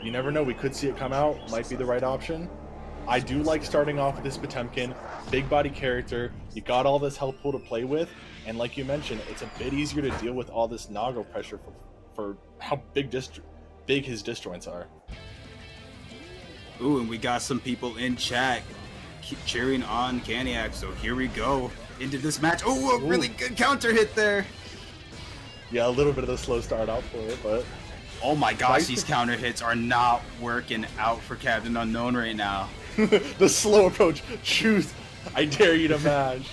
You never know. We could see it come out. Might be the right option. I do like starting off with this Potemkin. Big body character. You got all this health pool to play with. And like you mentioned, it's a bit easier to deal with all this Nago pressure for how big his disjoints are. Ooh, and we got some people in chat cheering on Caniac, so here we go into this match. Oh, a really good counter hit there. Yeah, a little bit of the slow start out for it, but... Oh my gosh, these counter hits are not working out for CaptUnknown right now. The slow approach. Choose. I dare you to mash.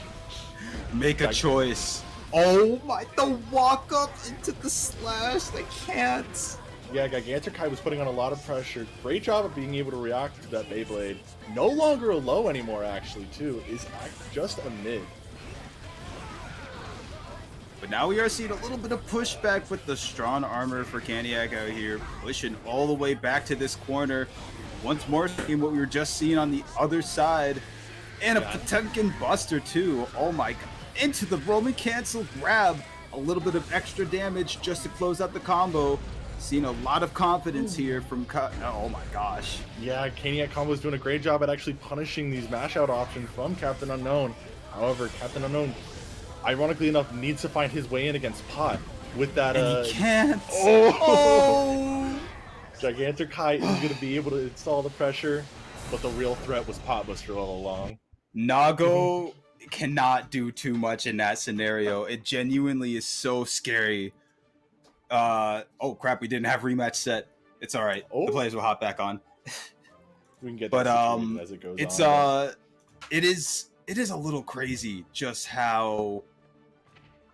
Make a choice. Oh my, the walk up into the slash. They can't. Yeah, Gigantic was putting on a lot of pressure. Great job of being able to react to that Beyblade. No longer a low anymore, actually, too. Is just a mid. But now we are seeing a little bit of pushback with the strong armor for Caniac out here, pushing all the way back to this corner. Once more, seeing what we were just seeing on the other side. And a Potemkin Buster, too. Oh my god. Into the Roman cancel grab. A little bit of extra damage just to close out the combo. Seeing a lot of confidence here from oh my gosh. Yeah, Caniac Combo's doing a great job at actually punishing these mash out options from CaptUnknown. However, CaptUnknown, ironically enough, needs to find his way in against Pot with that. And he can't. Oh! Gigantic is going to be able to install the pressure, but the real threat was Pot Buster all along. Nago cannot do too much in that scenario. It genuinely is so scary. Oh crap, we didn't have rematch set. It's all right. The players will hop back on. We can get but as it goes on. It is a little crazy just how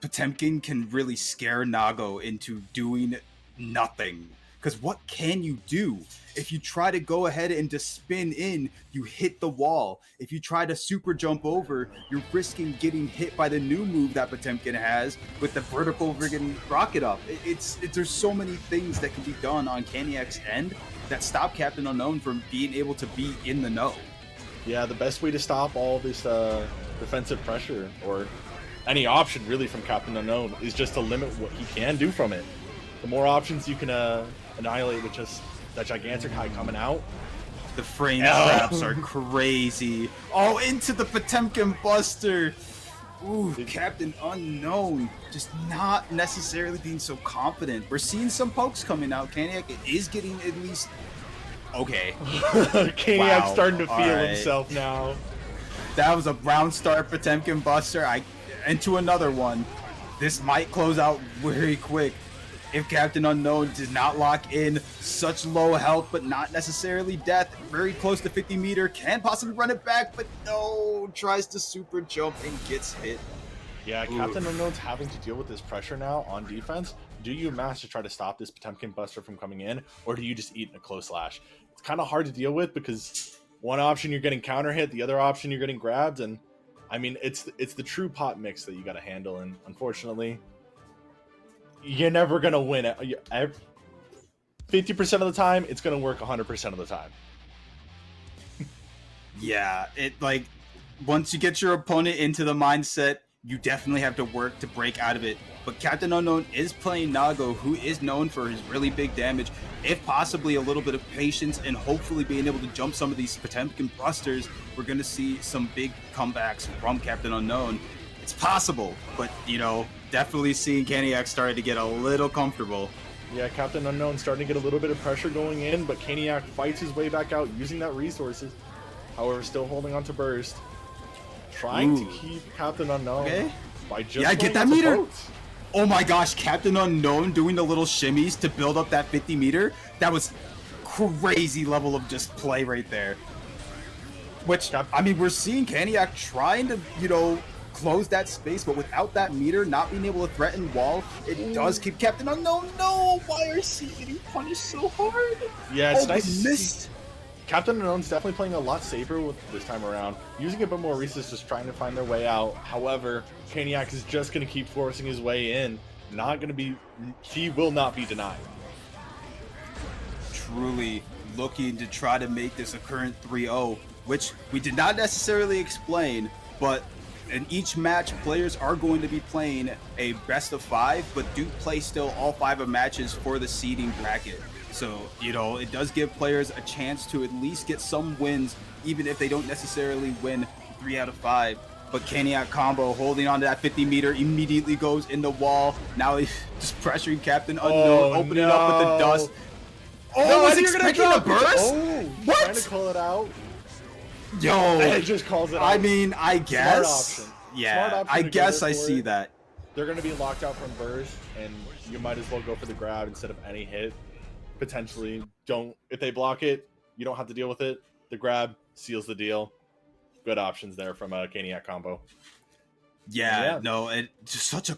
Potemkin can really scare Nago into doing nothing. Because what can you do? If you try to go ahead and just spin in, you hit the wall. If you try to super jump over, you're risking getting hit by the new move that Potemkin has with the vertical friggin' rocket up. There's so many things that can be done on Caniac's end that stop CaptUnknown from being able to be in the know. Yeah, the best way to stop all this defensive pressure, or any option really from CaptUnknown, is just to limit what he can do from it. The more options you can annihilate with just that Gigantic High coming out. The frame traps are crazy. Oh, into the Potemkin Buster. Ooh, CaptUnknown just not necessarily being so confident. We're seeing some pokes coming out. Caniac is getting at least... Okay. Caniac's starting to feel himself now. That was a round start Potemkin Buster. Into another one. This might close out very quick. If CaptUnknown does not lock in, such low health, but not necessarily death, very close to 50 meter, can possibly run it back, but no, tries to super jump and gets hit. Yeah, CaptUnknown's having to deal with this pressure now on defense. Do you mash to try to stop this Potemkin Buster from coming in, or do you just eat in a close slash? It's kind of hard to deal with because one option you're getting counter hit, the other option you're getting grabbed, and I mean, it's the true pot mix that you got to handle, and unfortunately, you're never going to win it. 50% of the time, it's going to work 100% of the time. Yeah, once you get your opponent into the mindset, you definitely have to work to break out of it. But CaptUnknown is playing Nago, who is known for his really big damage. If possibly a little bit of patience and hopefully being able to jump some of these Potemkin Busters, we're going to see some big comebacks from CaptUnknown. It's possible, but, definitely seeing Caniac starting to get a little comfortable. Yeah, CaptUnknown starting to get a little bit of pressure going in, but Caniac fights his way back out using that resources. However, still holding on to burst. Trying to keep CaptUnknown by just get that meter. Oh my gosh, CaptUnknown doing the little shimmies to build up that 50 meter. That was crazy level of just play right there. Which, I mean, we're seeing Caniac trying to, close that space, but without that meter, not being able to threaten wall, it does keep CaptUnknown. No, why are you getting punished so hard? Yeah, it's nice. CaptUnknown's definitely playing a lot safer with this time around, using a bit more resources, trying to find their way out. However, Caniac is just going to keep forcing his way in. He will not be denied. Truly looking to try to make this a current 3-0, which we did not necessarily explain, but in each match, players are going to be playing a best of 5, but do play still all 5 of matches for the seeding bracket. So, you know, it does give players a chance to at least get some wins, even if they don't necessarily win 3 out of 5. But Caniac combo holding on to that 50 meter immediately goes in the wall. Now he's just pressuring Captain Unknown, opening up with the dust. Oh, no, was expecting a burst? Oh, what? Trying to call it out. Yo, and it just calls it out. I mean, I guess. Smart option. Yeah, Smart option I guess I see it. that. They're going to be locked out from burst, and you might as well go for the grab instead of any hit. Potentially, if they block it, you don't have to deal with it. The grab seals the deal. Good options there from a Caniac combo. Yeah, no, it just such a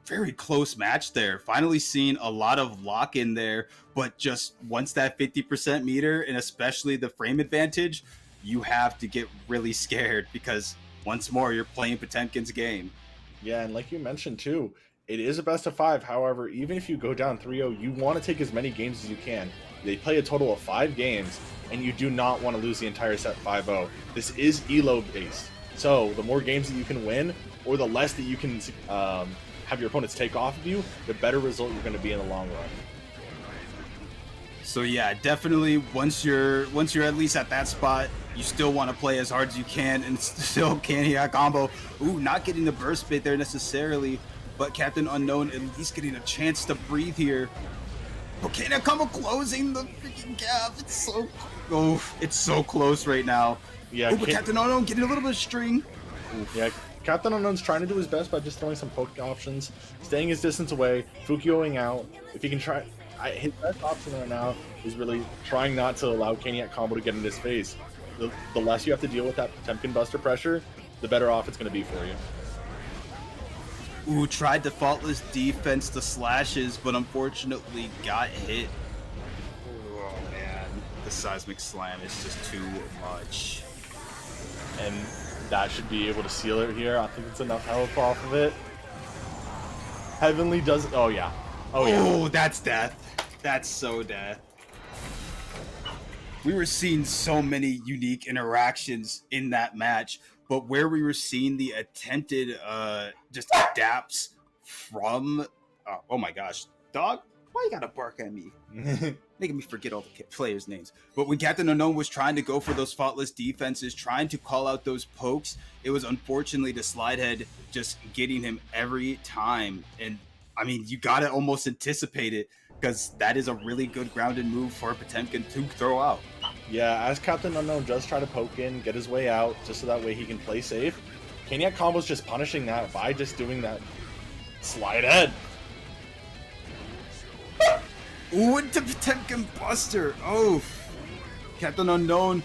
very close match there. Finally seeing a lot of lock in there, but just once that 50% meter, and especially the frame advantage, you have to get really scared because once more you're playing Potemkin's game. Yeah, and like you mentioned too, it is a best of 5. However, even if you go down 3-0, you want to take as many games as you can. They play a total of 5 games, and you do not want to lose the entire set 5-0. This is elo based, so the more games that you can win, or the less that you can have your opponents take off of you, the better result you're going to be in the long run. So yeah, definitely once you're at least at that spot, you still want to play as hard as you can, and still Caniac combo. Ooh, not getting the burst bait there necessarily, but Captain Unknown at least getting a chance to breathe here. But Caniac combo closing the freaking gap. It's so close right now. Yeah, but Captain Unknown getting a little bit of string. Oof. Yeah, Captain Unknown's trying to do his best by just throwing some poke options, staying his distance away, Fukioing out. If he can try, his best option right now is really trying not to allow Caniac combo to get in his face. The less you have to deal with that Potemkin buster pressure, the better off it's going to be for you. Ooh, tried the faultless defense to slashes, but unfortunately got hit. Oh man, the seismic slam is just too much. And that should be able to seal it here. I think it's enough health off of it. Heavenly does. Oh yeah. Oh yeah. Oh, that's death. That's so death. We were seeing so many unique interactions in that match, but where we were seeing the attempted just adapts from oh my gosh, dog, why you gotta bark at me? Making me forget all the players' names. But when Captain Unknown was trying to go for those faultless defenses, trying to call out those pokes, it was unfortunately the slide head just getting him every time. And I mean, you gotta almost anticipate it, because that is a really good grounded move for Potemkin to throw out. Yeah, as Captain Unknown does try to poke in, get his way out, just so that way he can play safe. Caniac combo's just punishing that by just doing that slide head. Ooh, into Potemkin Buster. Oh, Captain Unknown.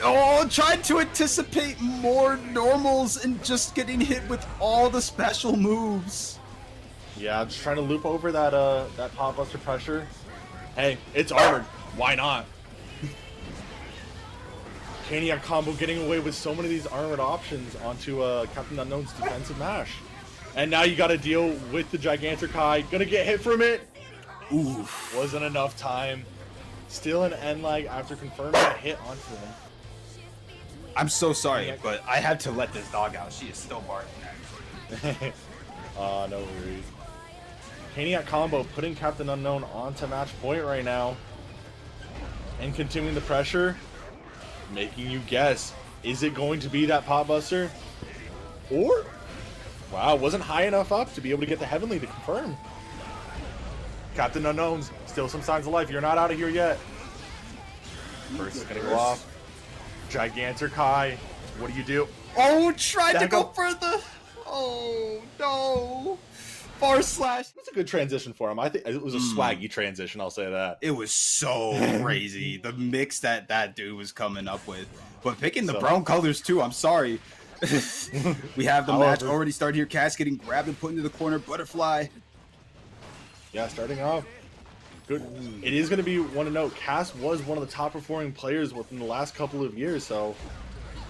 Oh, trying to anticipate more normals and just getting hit with all the special moves. Yeah, just trying to loop over that that pop buster pressure. Hey, it's armored. Why not? Caniac combo getting away with so many of these armored options onto Captain Unknown's defensive mash. And now you got to deal with the Gigantic Eye. Gonna get hit from it. Oof. Wasn't enough time. Still an end lag after confirming a hit onto him. I'm so sorry, but I had to let this dog out. She is still barking. No worries. Caniac combo putting Captain Unknown onto match point right now. And continuing the pressure. Making you guess. Is it going to be that pop buster? Or? Wow, wasn't high enough up to be able to get the Heavenly to confirm. Captain Unknown's still some signs of life. You're not out of here yet. First is gonna go off. Gigantic Kai. What do you do? Oh, tried to go for the... Oh, no. Far slash. It's a good transition for him. I think it was a swaggy transition, I'll say that. It was so crazy. The mix that dude was coming up with. But picking the brown colors too, I'm sorry. We have the match already started here. Cass getting grabbed and put into the corner. Butterfly. Yeah, starting off. Good. It is going to be one to note. Cass was one of the top performing players within the last couple of years, so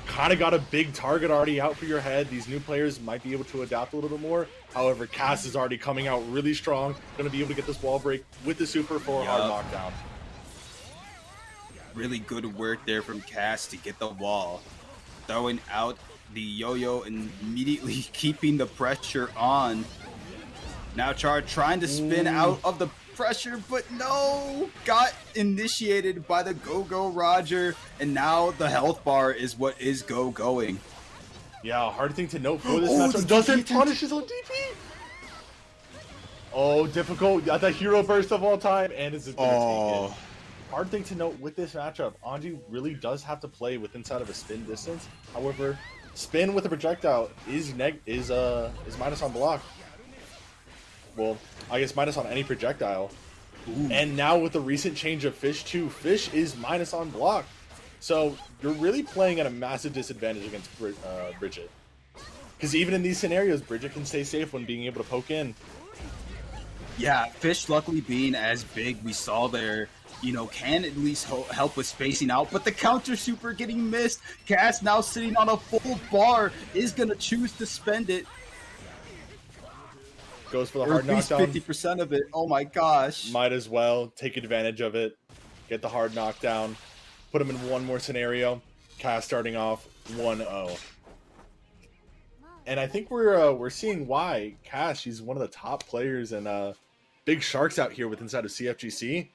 kind of got a big target already out for your head. These new players might be able to adapt a little bit more. However, Cass is already coming out really strong. Going to be able to get this wall break with the super for a hard knockdown. Really good work there from Cass to get the wall. Throwing out the yo-yo and immediately keeping the pressure on. Now Char trying to spin out of the pressure, but no, got initiated by the Go-Go Roger, and now the health bar is what is going. Yeah, hard thing to note for this matchup. Doesn't punish his own DP. Oh, difficult. Got the hero burst of all time, and is it gonna take it? Hard thing to note with this matchup, Anji really does have to play with inside of a spin distance. However, spin with a projectile is minus on block. Well, I guess minus on any projectile. Ooh. And now with the recent change of Fish too, Fish is minus on block. So you're really playing at a massive disadvantage against Bridget. Because even in these scenarios, Bridget can stay safe when being able to poke in. Yeah, Fish luckily being as big, we saw there, you know, can at least help with spacing out, but the counter super getting missed. Cass now sitting on a full bar is going to choose to spend it. Goes for the hard knockdown. At least 50% of it. Oh my gosh. Might as well take advantage of it. Get the hard knockdown. Put him in one more scenario. Cass starting off 1-0. And I think we're seeing why Cass, she's one of the top players and big sharks out here with inside of CFGC.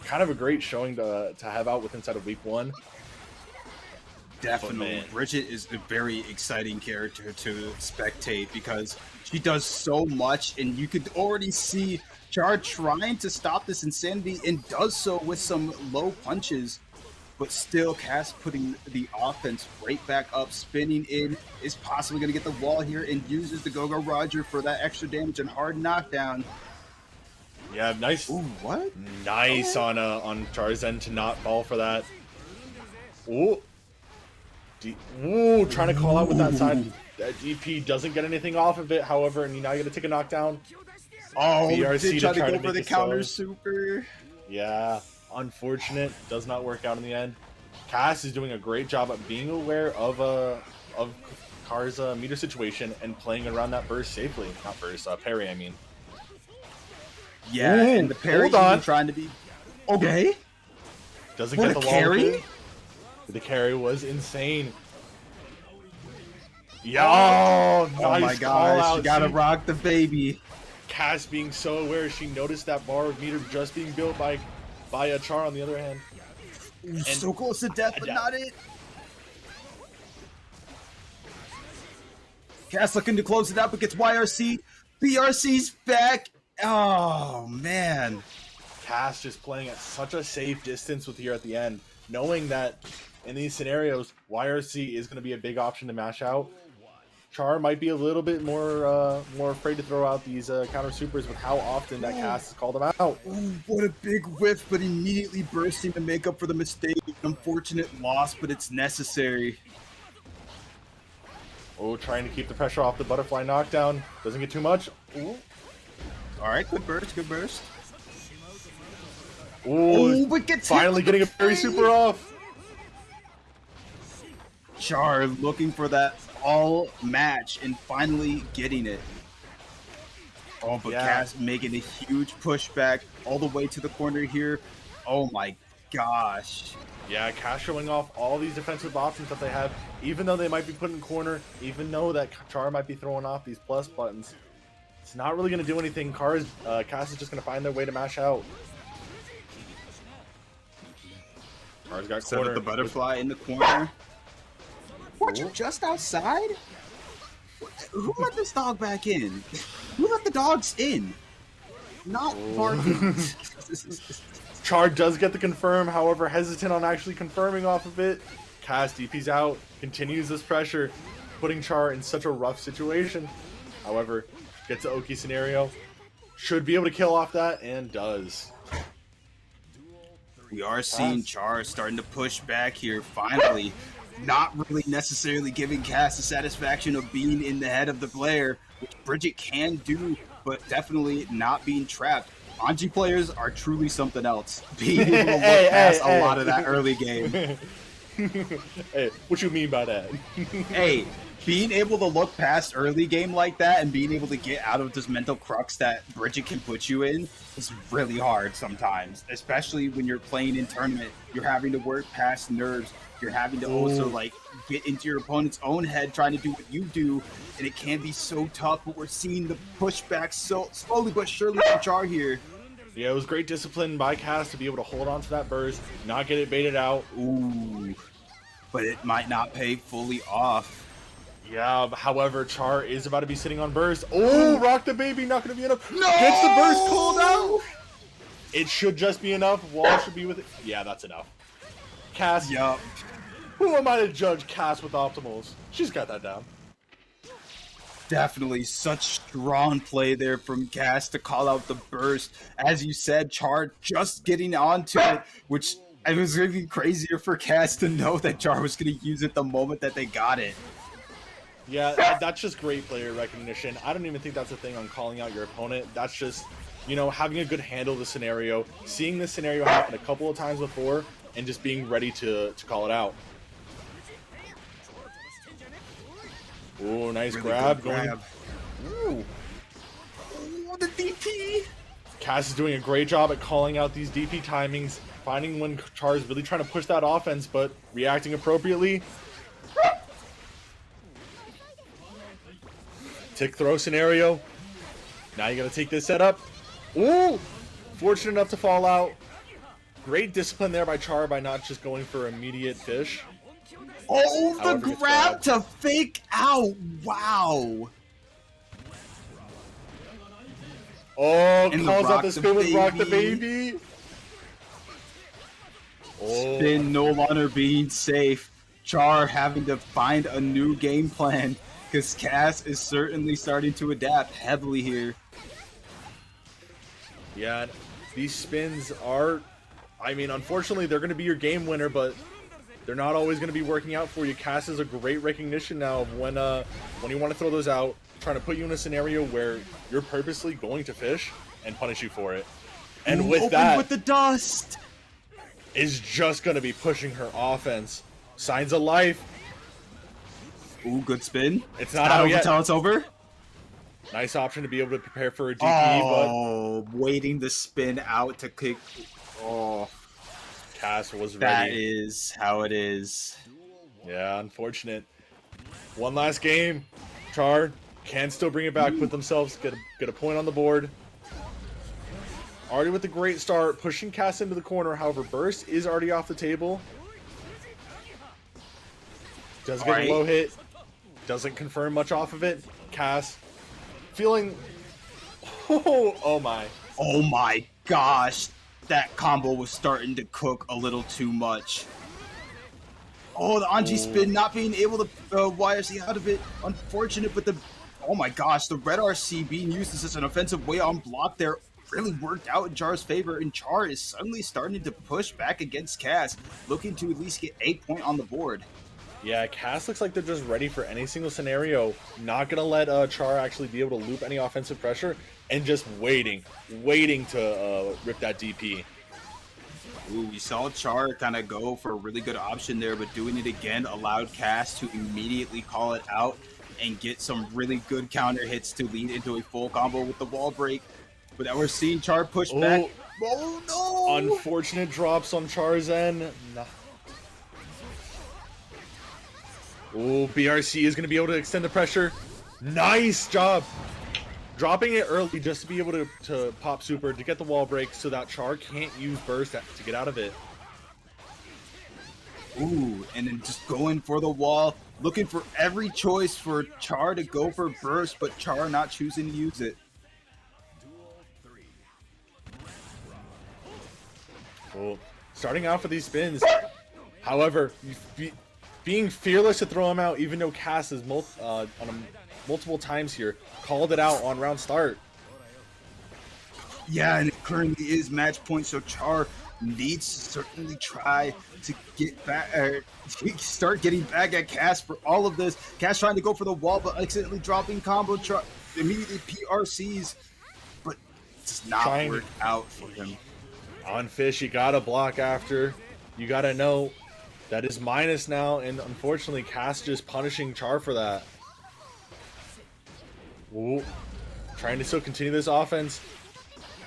Kind of a great showing to have out with inside of week 1. Definitely. Bridget is a very exciting character to spectate because she does so much, and you could already see Char trying to stop this insanity and does so with some low punches, but still Cass putting the offense right back up, spinning in, is possibly going to get the wall here and uses the Go-Go Roger for that extra damage and hard knockdown. Yeah, nice. Ooh, what? Nice on Char's end to not fall for that. Ooh. Ooh, trying to call out with that side. That DP doesn't get anything off of it, however, and now you gotta take a knockdown. Oh, BRC did try to go make for the counter super. Yeah, unfortunate. Does not work out in the end. Cass is doing a great job at being aware of Char's meter situation and playing around that burst safely. Not burst, parry, I mean. Yeah, ooh, and the parry trying to be okay. Doesn't get the carry. The carry was insane. Yeah, oh my gosh, you gotta rock the baby. Cass being so aware, she noticed that bar of meter just being built by a Char on the other hand. And so close to death, but not it. Cass looking to close it out, but gets YRC. BRC's back. Oh man. Cass just playing at such a safe distance with here at the end, knowing that in these scenarios, YRC is going to be a big option to mash out. Char might be a little bit more afraid to throw out these counter supers with how often that Cass has called them out. Ooh, what a big whiff, but immediately bursting to make up for the mistake. Unfortunate loss, but it's necessary. Oh, trying to keep the pressure off the butterfly knockdown. Doesn't get too much. Ooh. All right, good burst, good burst. Ooh, but gets finally getting a parry super off. Char looking for that all match and finally getting it. Oh, but Cass making a huge pushback all the way to the corner here. Oh my gosh. Yeah, Cass showing off all these defensive options that they have, even though they might be put in corner, even though that Char might be throwing off these plus buttons. It's not really going to do anything. Cass is just going to find their way to mash out. Char's got corner. The butterfly in the corner. What, you just outside? Who let this dog back in? Who let the dogs in? Not barking. Char does get the confirm, however, hesitant on actually confirming off of it. Cass DP's out, continues this pressure, putting Char in such a rough situation. However, gets an Oki scenario, should be able to kill off that, and does. We are seeing Char starting to push back here, finally. Not really necessarily giving Cass the satisfaction of being in the head of the player, which Bridget can do, but definitely not being trapped. Anji players are truly something else. Being able to look past a lot of that early game. Hey, what you mean by that? Hey, being able to look past early game like that and being able to get out of this mental crux that Bridget can put you in is really hard sometimes, especially when you're playing in tournament. You're having to work past nerves. You're having to also like get into your opponent's own head trying to do what you do, and it can be so tough, but we're seeing the pushback so slowly but surely from Char here. Yeah, it was great discipline by Cass to be able to hold on to that burst, not get it baited out. Ooh. But it might not pay fully off. Yeah, however, Char is about to be sitting on burst. Oh, rock the baby, not going to be enough. No! Gets the burst called out. It should just be enough. Wall should be with it. Yeah, that's enough. Cass. Yup. Who am I to judge Cass with optimals? She's got that down. Definitely such strong play there from Cass to call out the burst. As you said, Char just getting onto it, which it was even crazier for Cass to know that Char was going to use it the moment that they got it. Yeah, that's just great player recognition. I don't even think that's a thing on calling out your opponent. That's just, you know, having a good handle of the scenario, seeing this scenario happen a couple of times before, and just being ready to call it out. Ooh, nice Really grab. good grab. Ooh. Ooh, the DP. Cass is doing a great job at calling out these DP timings, finding when Char is really trying to push that offense, but reacting appropriately. Tick throw scenario. Now you got to take this setup. Ooh! Fortunate enough to fall out. Great discipline there by Char by not just going for immediate fish. Oh, However, the grab to fake out. Wow. Oh, And calls the out the spin with Rock the Baby. Oh. Spin no longer being safe. Char having to find a new game plan because Cass is certainly starting to adapt heavily here. Yeah, these spins are, I mean, unfortunately, they're going to be your game winner, but they're not always going to be working out for you. Cass is a great recognition now of when you want to throw those out, trying to put you in a scenario where you're purposely going to fish and punish you for it. And with that, with the dust, is just going to be pushing her offense. Signs of life. Ooh, good spin. It's not out yet. Until it's over. Nice option to be able to prepare for a DP, Oh, waiting the spin out to kick. Oh, Cass was ready. that is how it is. Yeah, unfortunate. One last game. Char can still bring it back, put themselves, get a point on the board. Already with a great start, pushing Cass into the corner. However, burst is already off the table. Does get a low hit. Doesn't confirm much off of it. Cass feeling... Oh my. Oh my gosh. That combo was starting to cook a little too much. Oh, the Anji spin not being able to YRC out of it. Unfortunate, but the... Oh my gosh, the red RC being used as an offensive way on block there really worked out in Char's favor, and Char is suddenly starting to push back against Cass, looking to at least get a point on the board. Yeah, Cass looks like they're just ready for any single scenario. Not going to let Char actually be able to loop any offensive pressure, and just waiting to rip that DP. Ooh, we saw Char kind of go for a really good option there, but doing it again allowed Cass to immediately call it out and get some really good counter hits to lead into a full combo with the wall break. But now we're seeing Char push back. Oh no! Unfortunate drops on Char's end. Nah. Oh, BRC is going to be able to extend the pressure. Nice job. Dropping it early just to be able to pop super to get the wall break so that Char can't use burst to get out of it. Ooh, and then just going for the wall, looking for every choice for Char to go for burst, but Char not choosing to use it. Cool. Starting out for these spins. However, being fearless to throw him out, even though Cass is multiple times here, called it out on round start. Yeah, and it currently is match point, so Char needs to certainly try to get back, start getting back at Cass for all of this. Cass trying to go for the wall, but accidentally dropping combo, immediately PRCs, but it's not work out for him. On fish, you gotta block after. You gotta know that is minus now, and unfortunately, Cass just punishing Char for that. Ooh. Trying to still continue this offense.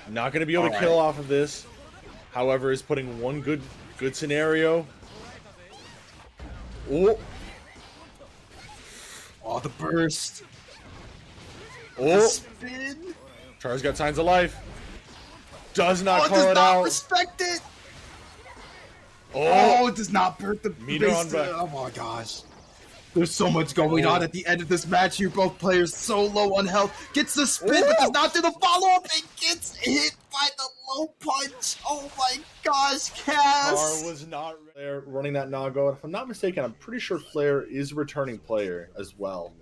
Not gonna be able to kill off of this. However, is putting one good scenario. Ooh. Oh, the burst. Oh. The spin. Char's got signs of life. Does not Oh, call does it not out. respect it. Oh, Oh, it does not hurt the meter base. on back. Oh my gosh. There's so much going on at the end of this match here. Both players so low on health. Gets the spin, but does not do the follow-up. And gets hit by the low punch. Oh my gosh, Cass. Char was not there running that Nago. If I'm not mistaken, I'm pretty sure Flair is a returning player as well.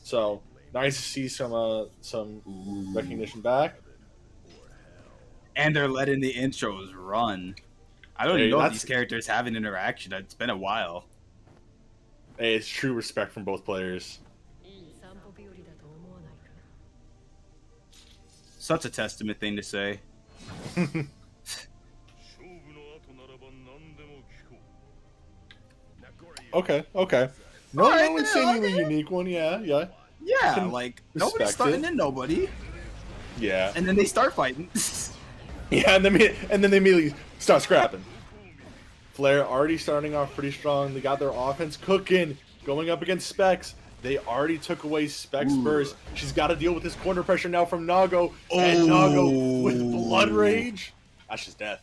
So nice to see some recognition back. And they're letting the intros run. I don't even know if these characters have an interaction. It's been a while. Hey, it's true respect from both players. Such a testament thing to say. Okay. No insanely unique one. Yeah. Yeah, like nobody's starting in nobody. Yeah. And then they start fighting. Yeah, and then they immediately start scrapping. Flair already starting off pretty strong. They got their offense cooking, going up against Specs. They already took away Specs' burst. She's got to deal with this corner pressure now from Nago. And Nago with Blood Rage. That's just death.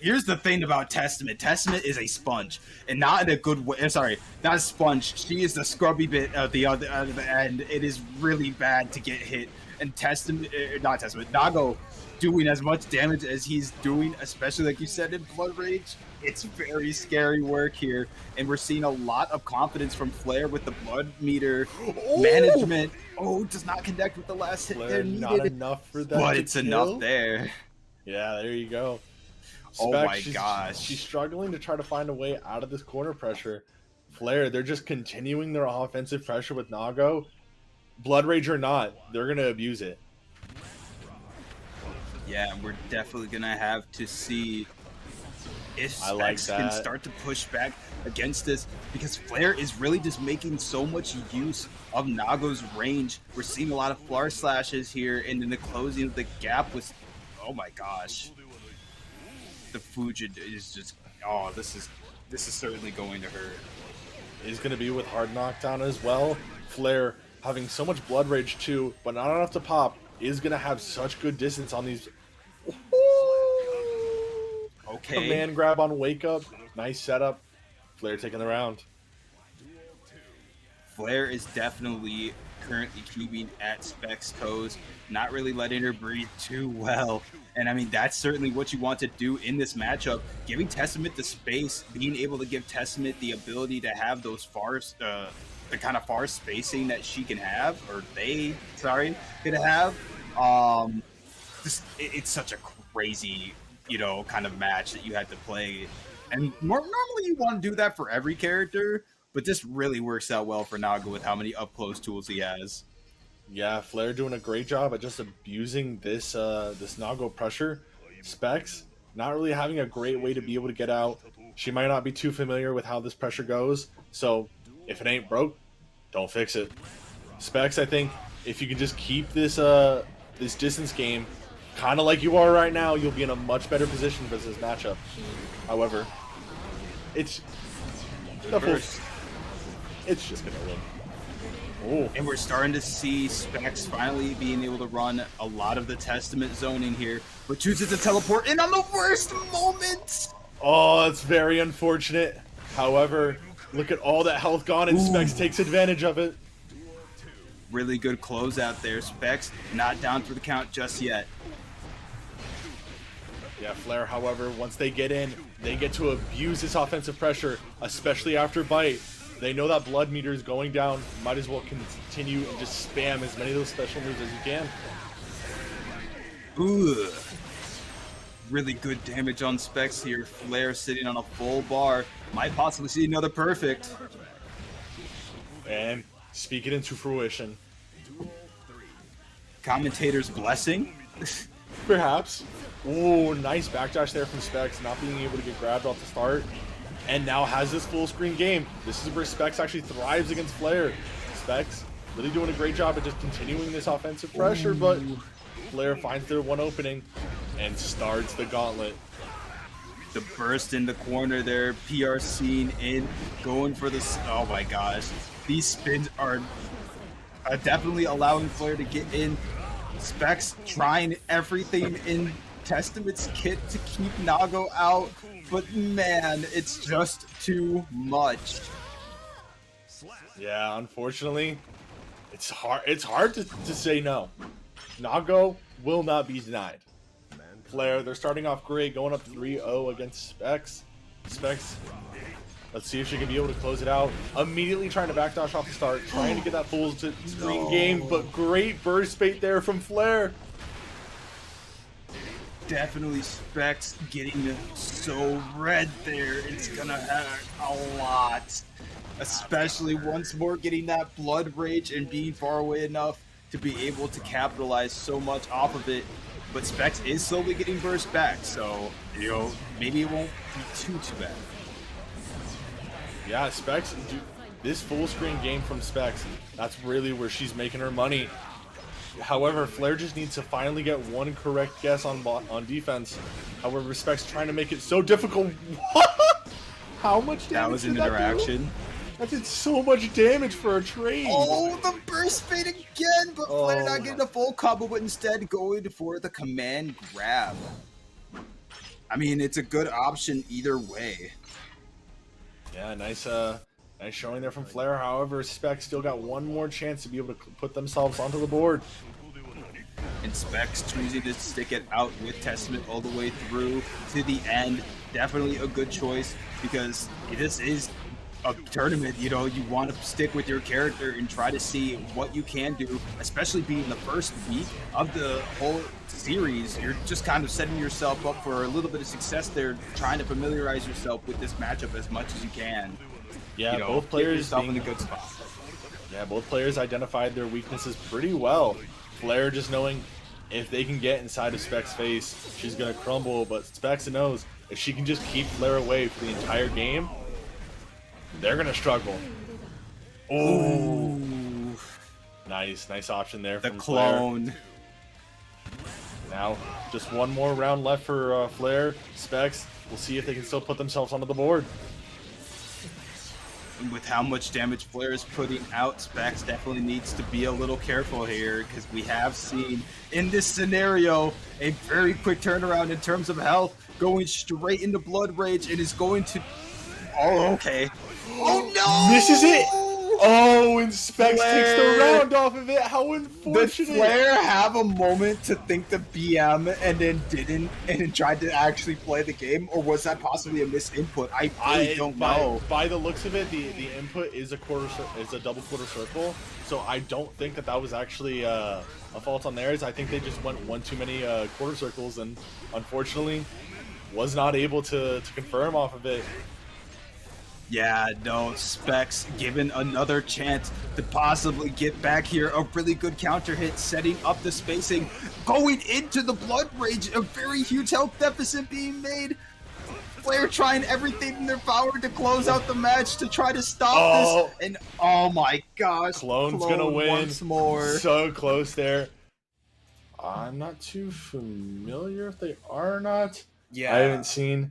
Here's the thing about Testament. Testament is a sponge, and not in a good way. Sorry, not a sponge. She is the scrubby bit of the other end. It is really bad to get hit. And Nago doing as much damage as he's doing, especially like you said in Blood Rage. It's very scary work here, and we're seeing a lot of confidence from Flair with the blood meter management. Oh, does not connect with the last hit. Flair not enough for that, but it's enough there. Yeah, there you go. Oh my gosh. She's struggling to try to find a way out of this corner pressure. Flair, they're just continuing their offensive pressure with Nago. Blood Rage or not, they're going to abuse it. Yeah, we're definitely going to have to see if Specs can start to push back against this, because Flair is really just making so much use of Nago's range. We're seeing a lot of floor slashes here, and then the closing of the gap was, oh my gosh. The Fujin is just, oh, this is certainly going to hurt. It's going to be with hard knockdown as well. Flair having so much Blood Rage too, but not enough to pop, is going to have such good distance on these. Okay. Command grab on Wake Up. Nice setup. Flair taking the round. Flair is definitely currently keeping at Specs' toes, not really letting her breathe too well. And I mean, that's certainly what you want to do in this matchup. Giving Testament the space, being able to give Testament the ability to have those the kind of far spacing that she can have, or can have. It's such a crazy, kind of match that you had to play. And normally you want to do that for every character, but this really works out well for Nago with how many up-close tools he has. Yeah, Flair doing a great job at just abusing this Nago pressure. Specs not really having a great way to be able to get out. She might not be too familiar with how this pressure goes, so if it ain't broke, don't fix it. Specs, I think, if you can just keep this this distance game kind of like you are right now, you'll be in a much better position for this matchup. However, it's just gonna win. Ooh. And we're starting to see Specs finally being able to run a lot of the Testament zoning here, but chooses to teleport in on the worst moments. Oh, it's very unfortunate. However, look at all that health gone, and Specs takes advantage of it. Really good closeout there. Specs not down for the count just yet. Yeah, Flair, however, once they get in, they get to abuse this offensive pressure, especially after bite. They know that blood meter is going down. Might as well continue and just spam as many of those special moves as you can. Ooh. Really good damage on Specs here. Flair sitting on a full bar. Might possibly see another perfect. And speak it into fruition. Commentator's blessing? Perhaps. Ooh, nice backdash there from Specs, not being able to get grabbed off the start. And now has this full screen game. This is where Specs actually thrives against Flair. Specs really doing a great job at just continuing this offensive pressure, but Flair finds their one opening and starts the gauntlet. The burst in the corner there, PR scene in, going for this. Oh my gosh. These spins are definitely allowing Flair to get in. Specs trying everything in Testament's kit to keep Nago out, but man, it's just too much. Yeah, unfortunately, it's hard to say no. Nago will not be denied. Flair, they're starting off great, going up 3-0 against Specs. Specs, let's see if she can be able to close it out. Immediately trying to backdash off the start, trying to get that full screen game, but great burst bait there from Flair. Definitely Specs getting so red there. It's gonna hurt a lot. Especially once more getting that blood rage and being far away enough to be able to capitalize so much off of it. But Specs is slowly getting burst back, so, you know, maybe it won't be too bad. Yeah, Specs, this full screen game from Specs, that's really where she's making her money. However, Flair just needs to finally get one correct guess on defense. However, Specs trying to make it so difficult. What? How much damage that was an did interaction. That did so much damage for a trade. Oh, the burst bait again, but Flair not getting a full combo, but instead going for the command grab. I mean, it's a good option either way. Yeah, nice showing there from Flair. However, Specs still got one more chance to be able to put themselves onto the board. And Specs choosing to stick it out with Testament all the way through to the end. Definitely a good choice because this is a tournament. You know, you want to stick with your character and try to see what you can do, especially being the first week of the whole series. You're just kind of setting yourself up for a little bit of success there, trying to familiarize yourself with this matchup as much as you can. Yeah, you know, both players being in a good spot. Yeah, both players identified their weaknesses pretty well. Flair just knowing if they can get inside of Specs' face, she's gonna crumble. But Specs knows if she can just keep Flair away for the entire game, they're gonna struggle. Oh, nice option there The from clone. Flair. Now, just one more round left for Flair. Specs, we'll see if they can still put themselves onto the board. With how much damage Flair is putting out, Specs definitely needs to be a little careful here because we have seen in this scenario a very quick turnaround in terms of health, going straight into Blood Rage and is going to... Oh, okay. Oh, no! This is it! Oh, and Specs Flair. takes the round off of it. How unfortunate! Did Flair have a moment to think the BM and then didn't and then tried to actually play the game, or was that possibly a misinput? I really don't know. By the looks of it, the input is a double quarter circle, so I don't think that was actually a fault on theirs. I think they just went one too many quarter circles, and unfortunately, was not able to confirm off of it. Yeah, no, Specs given another chance to possibly get back here. A really good counter hit, setting up the spacing, going into the Blood Rage, a very huge health deficit being made. Flair trying everything in their power to close out the match to try to stop this. And oh my gosh, Clone's gonna win once more. So close there. I'm not too familiar if they are or not. Yeah, I haven't seen.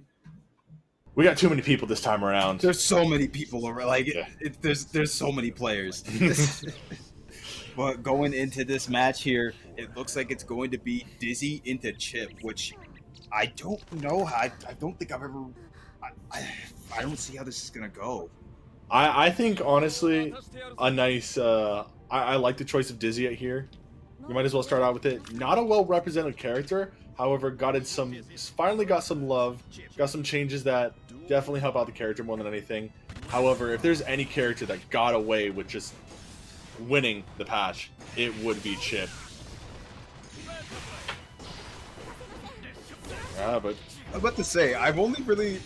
We got too many people this time around. There's so many people around. Like, yeah. There's so many players. But going into this match here, it looks like it's going to be Dizzy into Chipp, which I don't know. I don't think I've ever. I don't see how this is gonna go. I think honestly, a nice. I like the choice of Dizzy here. You might as well start out with it. Not a well represented character. However, finally got some love, got some changes that definitely help out the character more than anything. However, if there's any character that got away with just winning the patch, it would be Chipp. But I'm about to say, I've only really...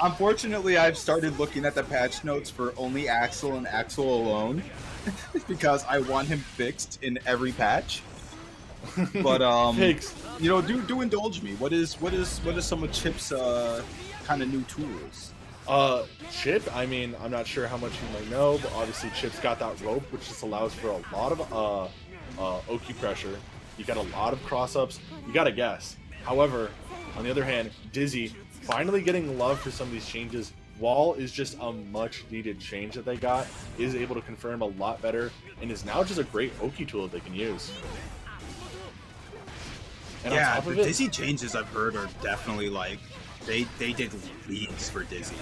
Unfortunately, I've started looking at the patch notes for only Axel and Axel alone. Because I want him fixed in every patch. But you know, do indulge me. What is some of Chipp's kind of new tools? Chipp, I mean, I'm not sure how much you might know, but obviously Chipp's got that rope, which just allows for a lot of Oki pressure. You got a lot of cross-ups. You got to guess. However, on the other hand, Dizzy finally getting love for some of these changes. Wall is just a much-needed change that they got. Is able to confirm a lot better, and is now just a great Oki tool that they can use. And yeah, on top the of it, Dizzy changes I've heard are definitely like they did leagues for Dizzy.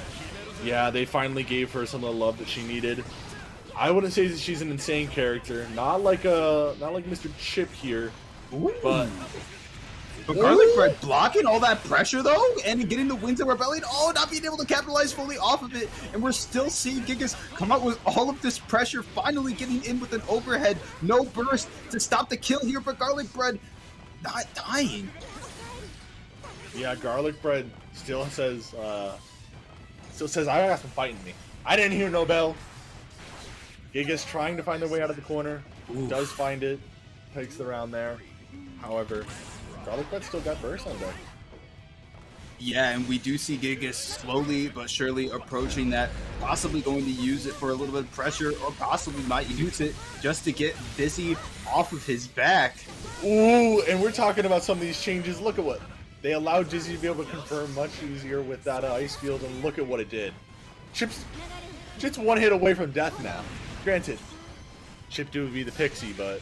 yeah, they finally gave her some of the love that she needed. I wouldn't say that she's an insane character, not like Mr. Chipp here, but Garlic Bread blocking all that pressure though, and getting the Winds of Rebellion. Oh, not being able to capitalize fully off of it, and we're still seeing Gigas come out with all of this pressure, finally getting in with an overhead, no burst to stop the kill here, but Garlic Bread not dying. yeah, Garlic Bread still says I got some fighting me. I didn't hear no bell. Gigas trying to find their way out of the corner, does find it, takes the round there. However, Garlic Bread still got burst on deck. Yeah, and we do see Gigas slowly but surely approaching that, possibly going to use it for a little bit of pressure, or possibly might use it just to get Dizzy off of his back. Ooh, and we're talking about some of these changes. Look at what they allowed Dizzy to be able to confirm much easier with that ice field, and look at what it did. Chipp's one hit away from death now. Granted, Chipp would be the pixie, but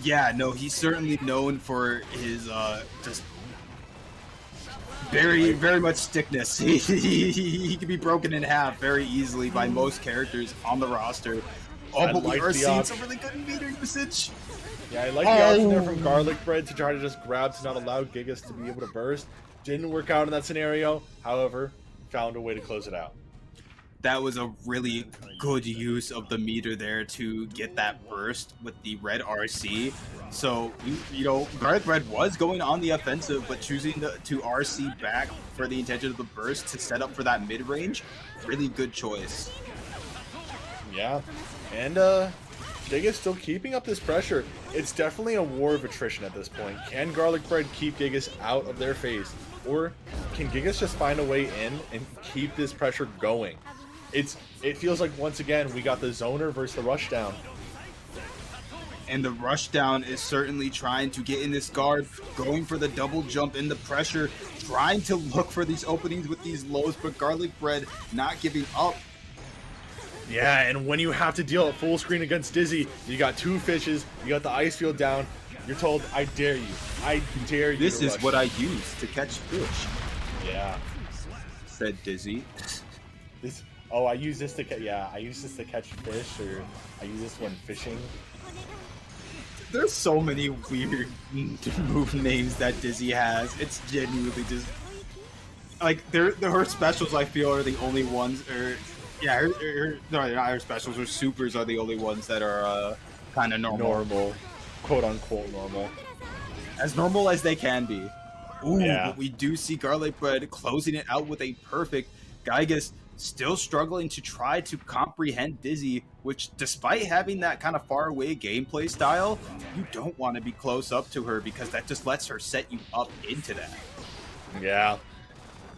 yeah, no, he's certainly known for his just very much stickness. He can be broken in half very easily by most characters on the roster. Oh, but we are seeing some really good meter usage. Yeah, I like the option there from Garlic Bread to try to just grab to not allow Gigas to be able to burst. Didn't work out in that scenario. However, found a way to close it out. That was a really good use of the meter there to get that burst with the red RC. So, you know, Garlic Bread was going on the offensive, but choosing to RC back for the intention of the burst to set up for that mid-range, really good choice. Yeah, and Gigas still keeping up this pressure. It's definitely a war of attrition at this point. Can Garlic Bread keep Gigas out of their face? Or can Gigas just find a way in and keep this pressure going? It feels like, once again, we got the zoner versus the rushdown. And the rushdown is certainly trying to get in this guard, going for the double jump in the pressure, trying to look for these openings with these lows, but Garlic Bread not giving up. Yeah, and when you have to deal at full screen against Dizzy, you got two fishes, you got the ice field down, you're told, I dare you. I dare you. This is what I use to catch fish. Yeah. Said Dizzy. Oh, I use this to I use this to catch fish, or I use this when fishing. There's so many weird move names that Dizzy has. It's genuinely just like her specials. I feel are the only ones, or yeah, her specials or supers are the only ones that are kind of normal, quote unquote normal, as normal as they can be. Ooh, yeah. But we do see Garlic Bread closing it out with a perfect. Gigas still struggling to try to comprehend Dizzy, which despite having that kind of far away gameplay style, you don't want to be close up to her because that just lets her set you up into that. Yeah.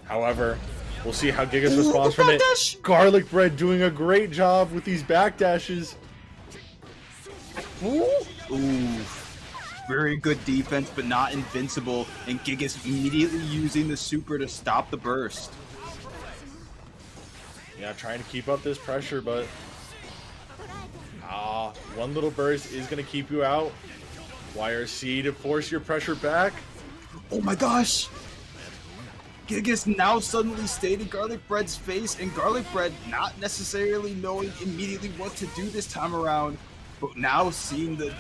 However, we'll see how Gigas responds from it. Garlic Bread doing a great job with these backdashes. Ooh. Very good defense, but not invincible, and Gigas immediately using the super to stop the burst. Yeah, trying to keep up this pressure, but one little burst is going to keep you out. YRC to force your pressure back. Oh my gosh! Gigas now suddenly stayed in Garlic Bread's face, and Garlic Bread not necessarily knowing immediately what to do this time around. But now seeing the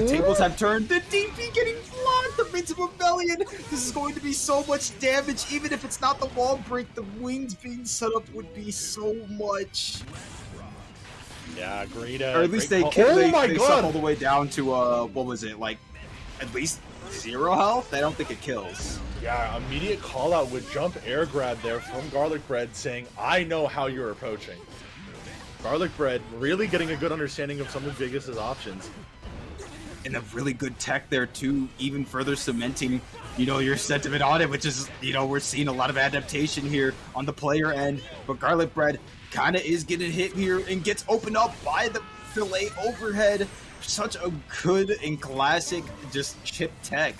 tables have turned, the DP getting blocked, the Winds of Rebellion. This is going to be so much damage, even if it's not the wall break. The wings being set up would be so much. Yeah, great. Or at least they suck all the way down to what was it, like at least 0 health? I don't think it kills. Yeah, immediate call out with jump air grab there from Garlic Bread, saying, I know how you're approaching. Garlic Bread really getting a good understanding of some of Gigas' options. And a really good tech there too, even further cementing, you know, your sentiment on it, which is, you know, we're seeing a lot of adaptation here on the player end, but Garlic Bread kind of is getting hit here and gets opened up by the fillet overhead. Such a good and classic just Chipp tech.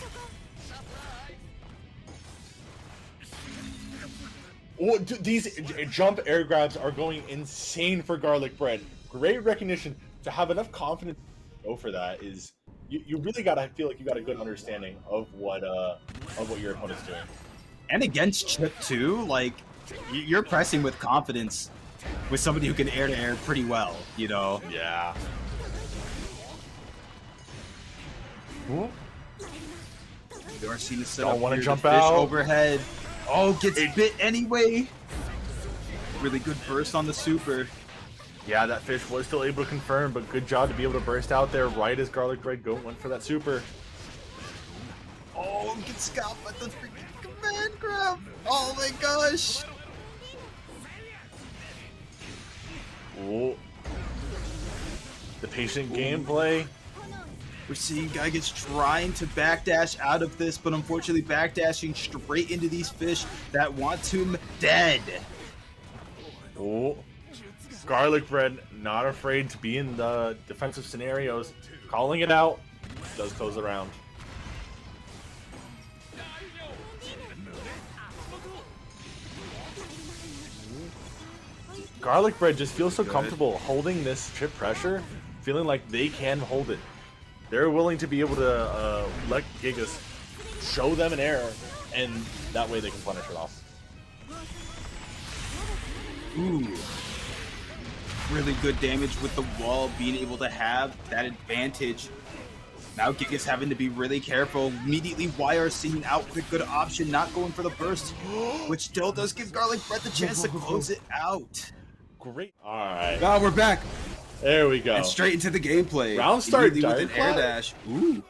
Oh, these jump air grabs are going insane for Garlic Bread. Great recognition. To have enough confidence to go for that is you really gotta feel like you got a good understanding of what your opponent's doing. And against Chipp too, like you're pressing with confidence with somebody who can air to air pretty well, you know. Yeah. Ooh. You are seeing the set Don't up want to here, jump the fish out overhead. Oh, gets bit anyway. Really good burst on the super. Yeah, that fish was still able to confirm, but good job to be able to burst out there right as Garlic Bread went for that super. Oh, gets scalped by the freaking command grab. Oh my gosh. Ooh. The patient gameplay. We're seeing Geiget's trying to backdash out of this, but unfortunately backdashing straight into these fish that want him dead. Ooh. Garlic Bread not afraid to be in the defensive scenarios. Calling it out. Does close the round. Garlic Bread just feels so comfortable holding this Chipp pressure, feeling like they can hold it. They're willing to be able to let Gigas show them an error, and that way they can punish it off. Ooh. Really good damage with the wall, being able to have that advantage. Now Gigas having to be really careful. Immediately YR seeing out with a good option, not going for the burst, which still does give Garlic Bread the chance to close it out. Great. All right. Now we're back. There we go. And straight into the gameplay. Round start with an air dash. Ooh.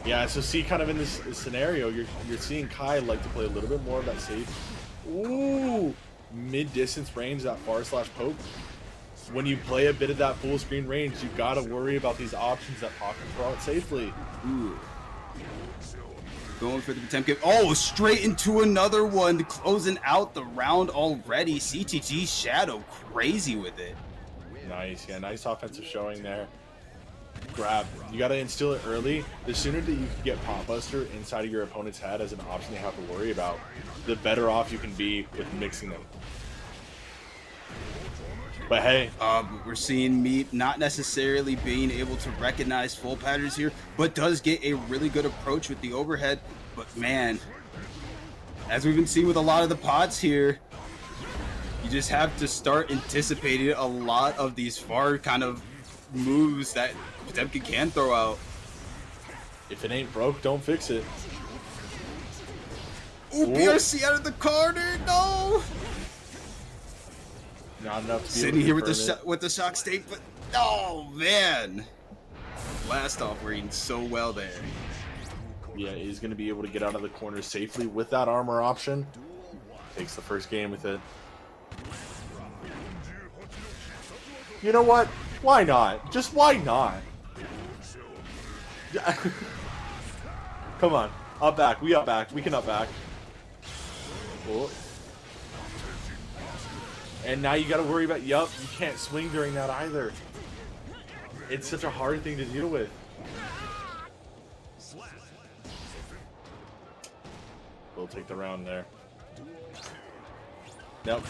Yeah, so see, kind of in this scenario, you're seeing Kai like to play a little bit more of that safe. Ooh. Mid-distance range, that far/poke. When you play a bit of that full screen range, you gotta worry about these options that Pac can throw out safely. Ooh. Going for the Potemkin. Oh, straight into another one, closing out the round already. CTGshadow crazy with it. Nice, yeah, nice offensive showing there. Grab. You gotta instill it early. The sooner that you can get Pop Buster inside of your opponent's head as an option they have to worry about, the better off you can be with mixing them. But hey, we're seeing Meep not necessarily being able to recognize full patterns here, but does get a really good approach with the overhead. But man, as we've been seeing with a lot of the pods here, you just have to start anticipating a lot of these far kind of moves that Potemkin can throw out. if it ain't broke, don't fix it. Ooh, BRC out of the corner, no! Not enough to be Sitting here with the shock state, but oh man, blast off working so well there. Yeah, he's going to be able to get out of the corner safely with that armor option. Takes the first game with it. You know what? Why not? Just why not? Come on. Up back. We up back. We can up back. Oh. And now you got to worry about, yup, you can't swing during that either. It's such a hard thing to deal with. We'll take the round there. Now,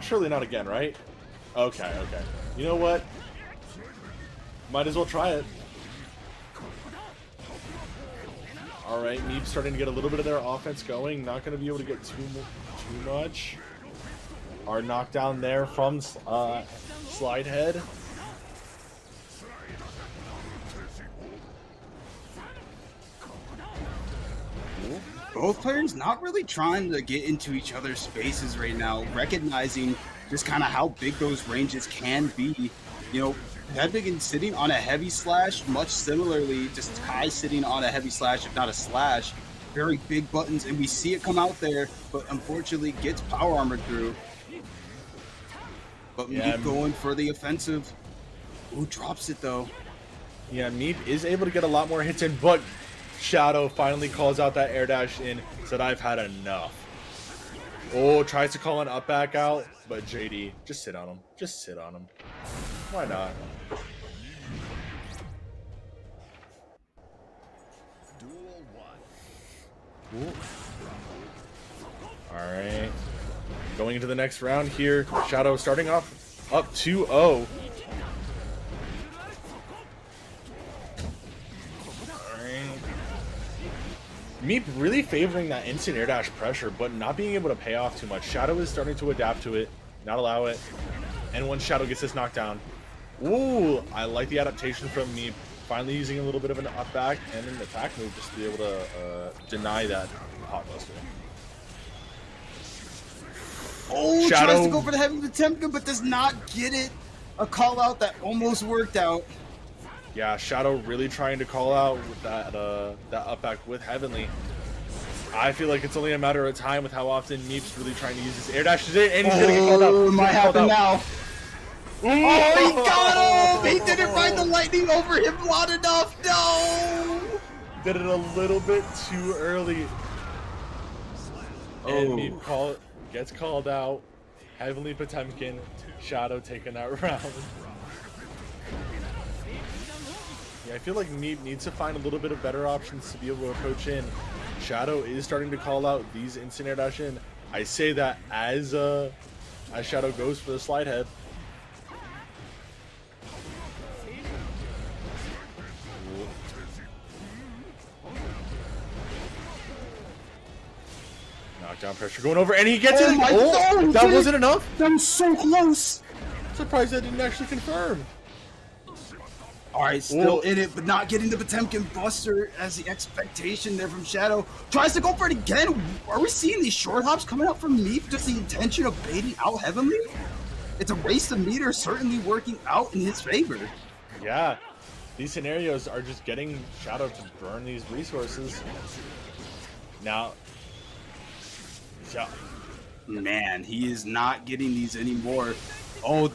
surely not again, right? Okay, okay. You know what? Might as well try it. Alright, Meep's starting to get a little bit of their offense going. Not going to be able to get too much. Our knockdown there from Slide Head. Both players not really trying to get into each other's spaces right now, recognizing just kind of how big those ranges can be. You know, Potemkin sitting on a heavy slash, much similarly, just Kai sitting on a heavy slash, if not a slash. Very big buttons, and we see it come out there, but unfortunately gets power armored through. But Meep going for the offensive. Ooh, drops it though. Yeah, Meep is able to get a lot more hits in, but Shadow finally calls out that air dash in, said I've had enough. Oh, tries to call an up back out, but JD, just sit on him. Just sit on him. Why not? Alright. Going into the next round here. Shadow starting off up 2-0. Meep really favoring that instant air dash pressure, but not being able to pay off too much. Shadow is starting to adapt to it, not allow it. And once Shadow gets this knocked down, ooh, I like the adaptation from Meep. Finally using a little bit of an up back and an attack move just to be able to deny that hot buster. Oh, Shadow tries to go for the heavy Potemkin, but does not get it. A call out that almost worked out. Yeah, Shadow really trying to call out with that up back with Heavenly. I feel like it's only a matter of time with how often Meep's really trying to use his air dashes in, and he's gonna get called out. It might happen now. Ooh. Oh, he got him! He didn't ride the lightning over him long enough. No! Did it a little bit too early. Oh. And Meep gets called out. Heavenly Potemkin, Shadow taking that round. Yeah, I feel like Meep needs to find a little bit of better options to be able to approach in. Shadow is starting to call out these instant air dash in. I say that as Shadow goes for the slide head. Knockdown pressure going over, and he gets it. Oh, that wasn't enough. That was so close. Surprised that didn't actually confirm. All right, still in it, but not getting the Potemkin Buster as the expectation there from Shadow. Tries to go for it again. Are we seeing these short hops coming out from Meep? Just the intention of baiting out Heavenly? It's a race to meter, certainly working out in his favor. Yeah, these scenarios are just getting Shadow to burn these resources. Now, man, he is not getting these anymore. Oh,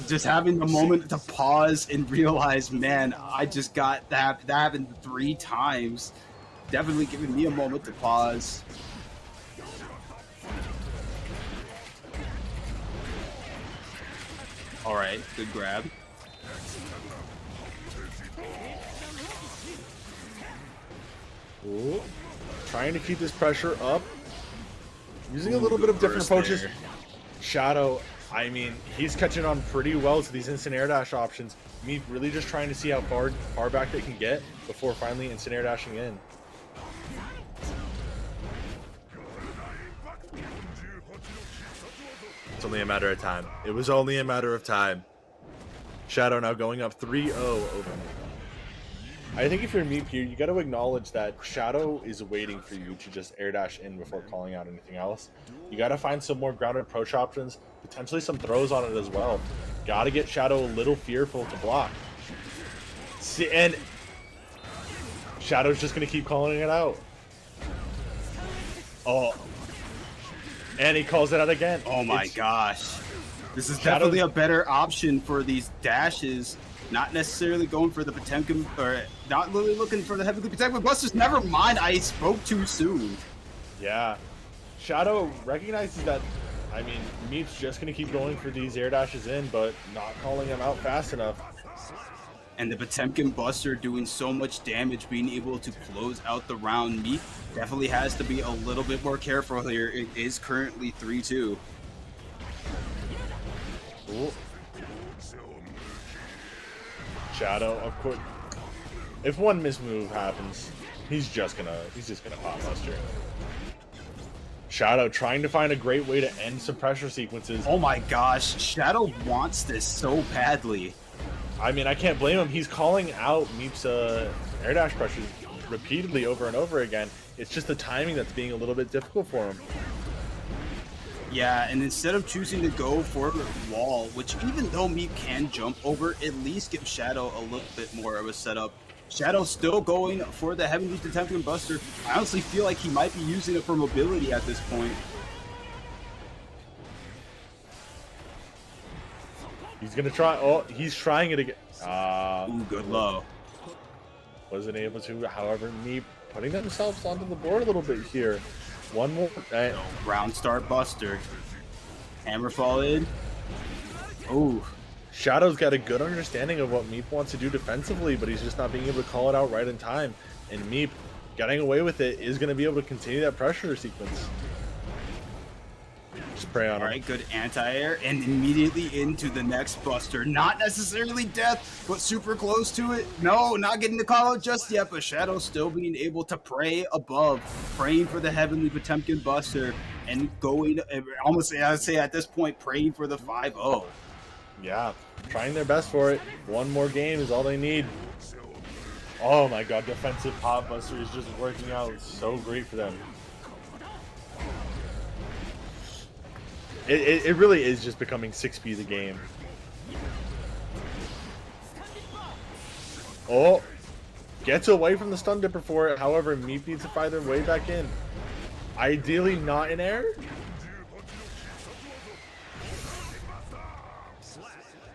just having the moment to pause and realize, man, I just got that happened 3 times. Definitely giving me a moment to pause. All right, good grab. Ooh, trying to keep this pressure up. Using a little bit of different approaches. There. Shadow, I mean, he's catching on pretty well to these instant air dash options. Meep really just trying to see how far back they can get before finally instant air dashing in. It's only a matter of time. It was only a matter of time. Shadow now going up 3-0 over Meep. I think if you're Meep here, you got to acknowledge that Shadow is waiting for you to just air dash in before calling out anything else. You got to find some more grounded approach options, potentially some throws on it as well. Got to get Shadow a little fearful to block. See, and Shadow's just going to keep calling it out. Oh. And he calls it out again. Oh my gosh. This is definitely a better option for these dashes. Not necessarily going for the Potemkin, or not really looking for the heavy Potemkin Busters. Never mind, I spoke too soon. Yeah. Shadow recognizes that, I mean, Meep's just going to keep going for these air dashes in, but not calling him out fast enough. And the Potemkin Buster doing so much damage, being able to close out the round. Meep definitely has to be a little bit more careful here. It is currently 3-2. Ooh. Shadow, of course. If one mismove happens, he's just gonna pop buster. Shadow trying to find a great way to end some pressure sequences. Oh my gosh, Shadow wants this so badly. I mean, I can't blame him. He's calling out Meep's air dash pressures repeatedly over and over again. It's just the timing that's being a little bit difficult for him. Yeah, and instead of choosing to go for the wall, which even though Meep can jump over, at least give Shadow a little bit more of a setup. Shadow still going for the Heavenly Potemkin Buster. I honestly feel like he might be using it for mobility at this point. He's gonna try. Oh, he's trying it again. Ooh, good low. Wasn't able to. However, Meep putting themselves onto the board a little bit here. One more. Round start Buster. Hammer fall in. Ooh. Shadow's got a good understanding of what Meep wants to do defensively, but he's just not being able to call it out right in time. And Meep, getting away with it, is going to be able to continue that pressure sequence. Just pray on him. All right, good anti-air, and immediately into the next buster. Not necessarily death, but super close to it. No, not getting the call out just yet, but Shadow still being able to pray above, praying for the heavenly Potemkin buster, and going, almost, I'd say at this point, praying for the 5-0. Yeah, trying their best for it. One more game is all they need. Oh my god, defensive pop buster is just working out so great for them. It really is just becoming 6P the game. Oh, gets away from the stun dipper for it. However, Meep needs to find their way back in. Ideally not in air.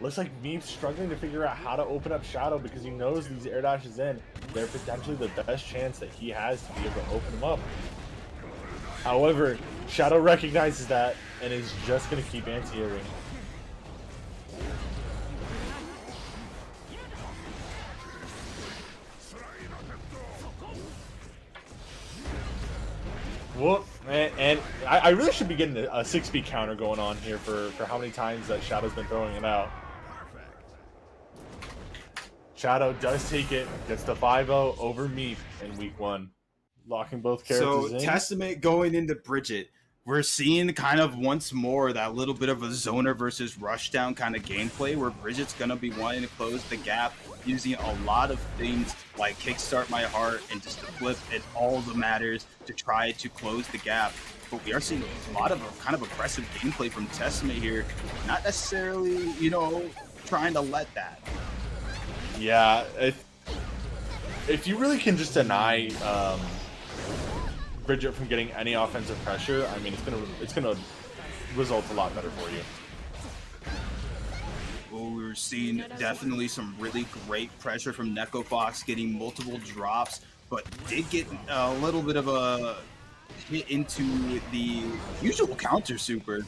Looks like Meep's struggling to figure out how to open up Shadow because he knows these air dashes in. They're potentially the best chance that he has to be able to open them up. However, Shadow recognizes that and is just going to keep anti-airing. Well, and I really should be getting a 6B counter going on here for how many times that Shadow's been throwing it out. Shadow does take it, gets the 5-0 over Meep in week 1. Locking both characters in. in. So, Testament going into Bridget. We're seeing kind of once more that little bit of a zoner versus rushdown kind of gameplay where Bridget's going to be wanting to close the gap using a lot of things like Kickstart My Heart and just the flip and all the matters to try to close the gap. But we are seeing a lot of kind of aggressive gameplay from Testament here. Not necessarily, you know, trying to let that. Yeah, if you really can just deny Bridget from getting any offensive pressure, I mean, it's gonna result a lot better for you. Well, we're seeing definitely some really great pressure from Neko Fox, getting multiple drops, but did get a little bit of a hit into the usual counter super,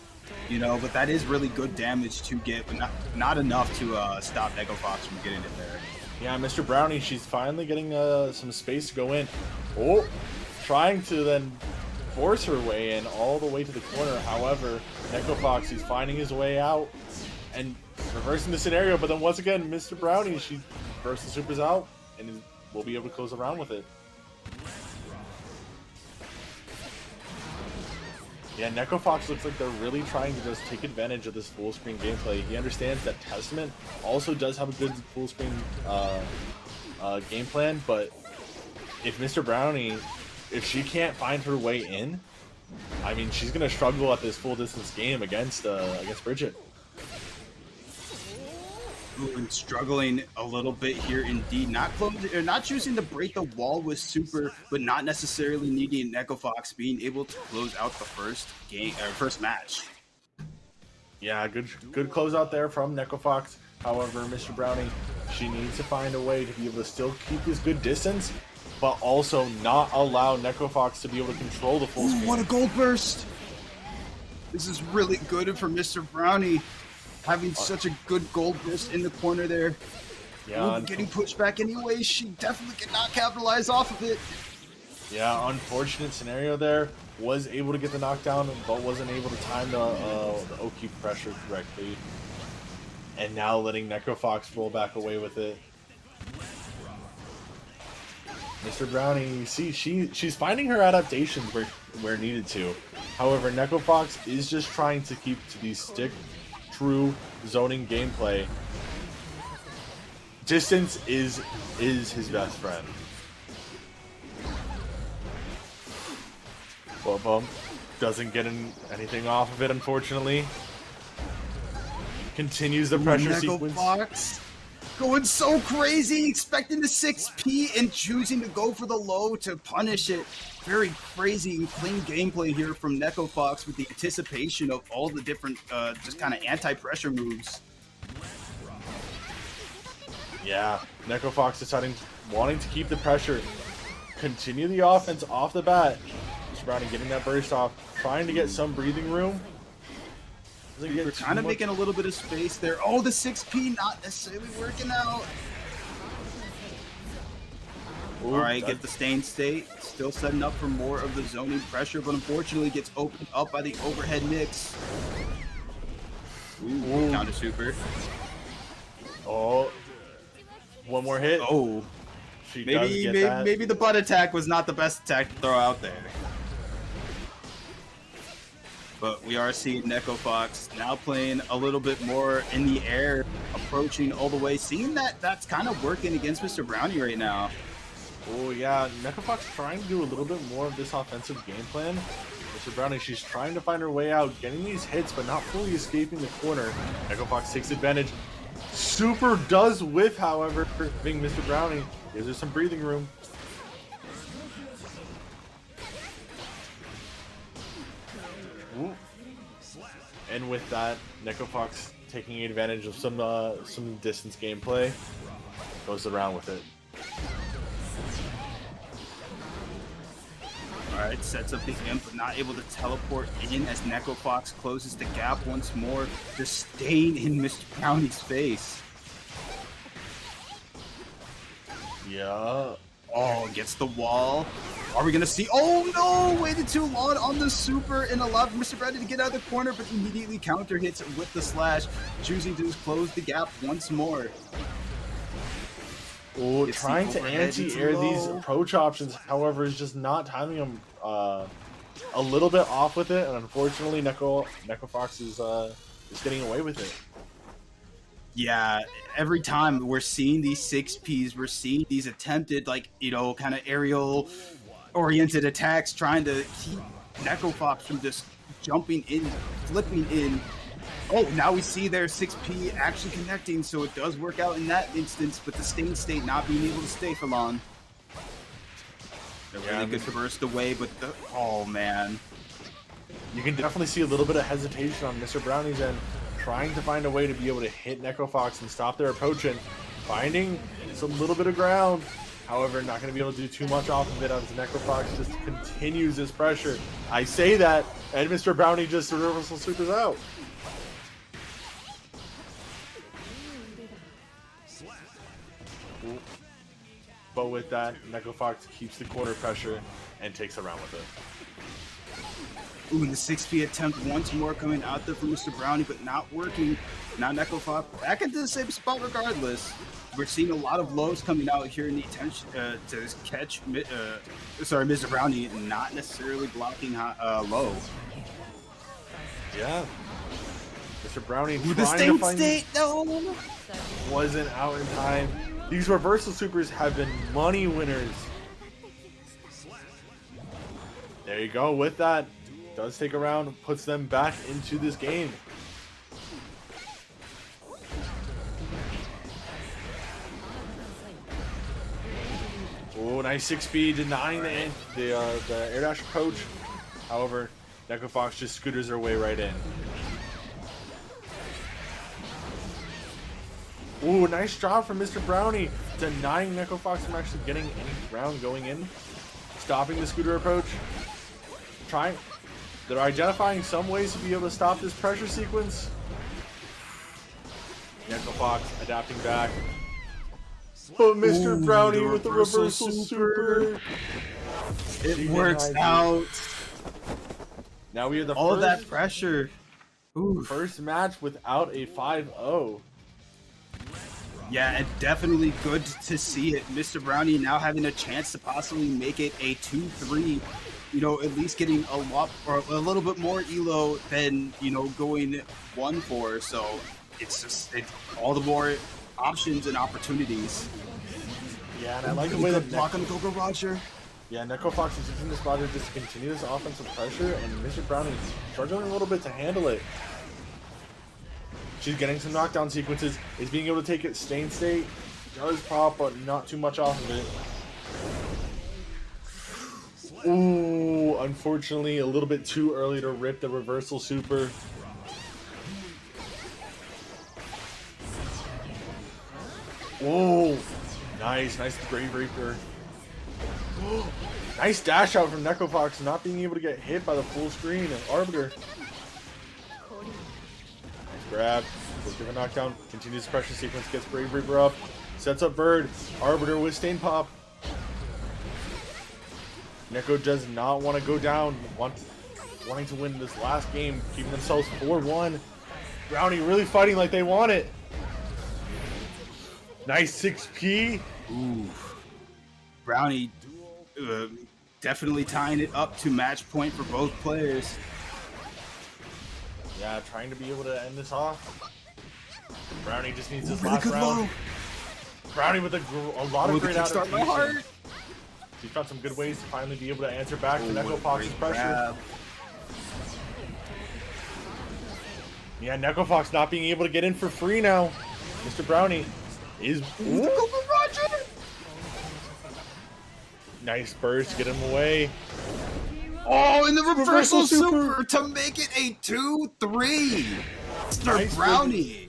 you know, but that is really good damage to get, but not enough to stop Neko Fox from getting it there. Yeah, Mr. Brownie, she's finally getting some space to go in. Oh, trying to then force her way in all the way to the corner. However, Neko Fox, he's finding his way out and reversing the scenario. But then once again, Mr. Brownie, she bursts the supers out and will be able to close the round with it. Yeah, Neko Fox looks like they're really trying to just take advantage of this full screen gameplay. He understands that Testament also does have a good full screen game plan, but if Mr. Brownie, if she can't find her way in, I mean, she's gonna struggle at this full distance game against Bridget. And struggling a little bit here indeed. Not choosing to break the wall with super, but not necessarily needing Neko Fox being able to close out the first game or first match. Yeah, good closeout there from Neko Fox. However, Mr. Brownie, she needs to find a way to be able to still keep this good distance, but also not allow Neko Fox to be able to control the full screen. What a gold burst! This is really good for Mr. Brownie. Having such a good gold burst in the corner there. Yeah, getting pushed back anyway. She definitely cannot capitalize off of it. Yeah, unfortunate scenario there. Was able to get the knockdown, but wasn't able to time the OQ pressure correctly. And now letting Neko Fox roll back away with it. Mr. Brownie, you see, she's finding her adaptations where needed to. However, Neko Fox is just trying to keep to the stick true zoning gameplay. Distance is his best friend. Bum doesn't get anything off of it, unfortunately. Continues the pressure sequence. Fox going so crazy, expecting the 6P and choosing to go for the low to punish it. Very crazy and clean gameplay here from Neko Fox with the anticipation of all the different just kind of anti-pressure moves. Yeah, Neko Fox deciding, wanting to keep the pressure, continue the offense off the bat. Mr. Brownie getting that burst off, trying to get some breathing room. We're kind of making a little bit of space there. Oh, the 6P not necessarily working out. All right, get the stain state. Still setting up for more of the zoning pressure, but unfortunately gets opened up by the overhead mix. Ooh. Counter super. Oh, one more hit. Oh, she maybe the butt attack was not the best attack to throw out there. But we are seeing Neko Fox now playing a little bit more in the air, approaching all the way. Seeing that that's kind of working against Mr. Brownie right now. Oh yeah, Neko Fox trying to do a little bit more of this offensive game plan. Mr. Brownie, she's trying to find her way out, getting these hits, but not fully escaping the corner. Neko Fox takes advantage. Super does whiff, however, being Mr. Brownie. Gives her some breathing room. Ooh. And with that, Neko Fox taking advantage of some distance gameplay, goes around with it. Alright, sets up the imp, but not able to teleport in as Neko Fox closes the gap once more, just staying in Mr. Brownie's face. Yeah. Oh, gets the wall. Are we going to see? Oh no! Waited too long on the super and allowed Mr. Brownie to get out of the corner, but immediately counter hits with the slash, choosing to just close the gap once more. Oh, trying to anti-air these approach options, however, is just not timing them a little bit off with it, and unfortunately, Neko Fox is getting away with it. Yeah, every time we're seeing these 6Ps, we're seeing these attempted, like, you know, kind of aerial-oriented attacks, trying to keep Neko Fox from just jumping in, flipping in. Oh, now we see their 6P actually connecting, so it does work out in that instance, but the stain state not being able to stay for long. A really good burst away, but oh man. You can definitely see a little bit of hesitation on Mr. Brownie's end, trying to find a way to be able to hit Neko Fox and stop their approach, and finding some little bit of ground. However, not going to be able to do too much off of it as Neko Fox just continues his pressure. I say that, and Mr. Brownie just reversal supers out. But with that, Neko Fox keeps the corner pressure and takes a round with it. Ooh, and the 6P attempt once more coming out there from Mr. Brownie, but not working. Now Neko Fox back into the same spot regardless. We're seeing a lot of lows coming out here in the attention to catch, Mr. Brownie not necessarily blocking low. Yeah. Mr. Brownie with the stain state, no! Wasn't out in time. These reversal supers have been money winners. There you go. With that, does take a round, puts them back into this game. Oh, nice 6B denying the air dash approach. However, Neko Fox just scooters her way right in. Ooh, nice job from Mr. Brownie, denying Neko Fox from actually getting any round going in. Stopping the scooter approach. They're identifying some ways to be able to stop this pressure sequence. Neko Fox adapting back. But Mr. Brownie with the reversal super. It works out. Now we have the all of that pressure. First match without a 5-0. Yeah, and definitely good to see it. Mr. Brownie now having a chance to possibly make it a 2-3. You know, at least getting a lot or a little bit more elo than, you know, going 1-4. So it's just all the more options and opportunities. Yeah, and I like the way that block on Gogo Roger. Yeah, Neko Fox is using this body just to continue this offensive pressure, and Mr. Brownie is struggling a little bit to handle it. She's getting some knockdown sequences, is being able to take it stain state, does pop, but not too much off of it. Ooh, unfortunately, a little bit too early to rip the reversal super. Whoa, nice Grave Reaper. Nice dash out from Neko Fox, not being able to get hit by the full screen of Arbiter. Nice grab, goes give a knockdown, continues pressure sequence, gets Brave Reaper up, sets up Bird, Arbiter with Stain Pop. Neko does not want to go down, wanting to win this last game, keeping themselves 4-1. Brownie really fighting like they want it. Nice 6P. Ooh. Brownie definitely tying it up to match point for both players. Yeah, trying to be able to end this off. Brownie just needs his Really last round. low. Brownie with a lot of great start my heart. adaptation. He's found some good ways to finally be able to answer back to Nekofox's pressure. Grab. Yeah, Nekofox not being able to get in for free now. Mr. Brownie is... Nice burst to get him away. Oh, and the reversal super to make it a 2-3. Mr. Nice Brownie.